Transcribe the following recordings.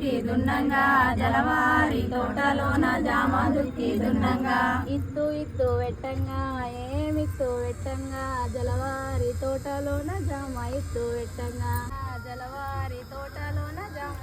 దుక్కి దున్నంగా జలవారి తోటలోన జామ దుక్కి దున్నంగా ఇత్తు ఇత్తు వెట్టంగా ఏమిత్తు వెట్టంగా జలవారి తోటలోన జామ ఇత్తు వెట్టంగా జలవారి తోటలోన జామ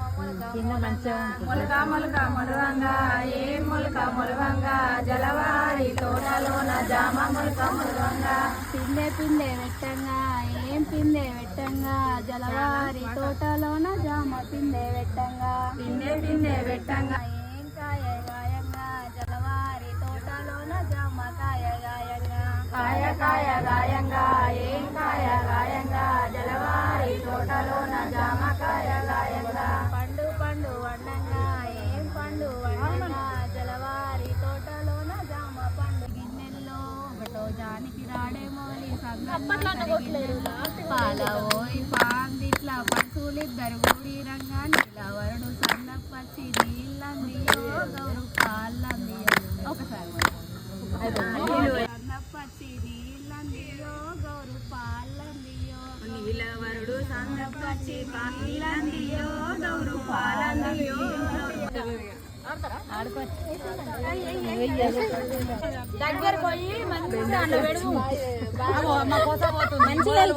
మొలక మొలక మొలవంగా ఏం మొలక మొలవంగా జలవారి తోటలోన జామ మొలక మొలవంగా పిందె పిందె వెట్టంగా ఏం పిందె వెట్టంగా జలవారి తోటలోన జామ పిందె వెట్టంగా పిందె పిందె వెట్టంగా ఏం కాయ గాయంగా జలవారి తోటలోన జామ కాయ గాయంగా కాయ కాయ గాయంగా ఏం కాయ గాయంగా జలవారి తోటలోన జామకాయ గాయంగా పండు పండు వండంగా ఏం పండు వండంగా జలవారి తోటలోన జామ పండు గిన్నెల్లో ఒకటో జానికి రాడేమోని పాలవోయి పాందిట్లా పశువులిద్దరు గూడి రంగా నీలవరుడు సన్నపచ్చి నీళ్ళందియో గౌరు పాలందియో ఒకసారి సన్నపచ్చి నీళ్ళందియో గౌరు పాలందియో నీలవరుడు సందపచ్చి పాలందియో గౌరు పాలందియో దగ్గర పోయి మంచిగా మంచిగా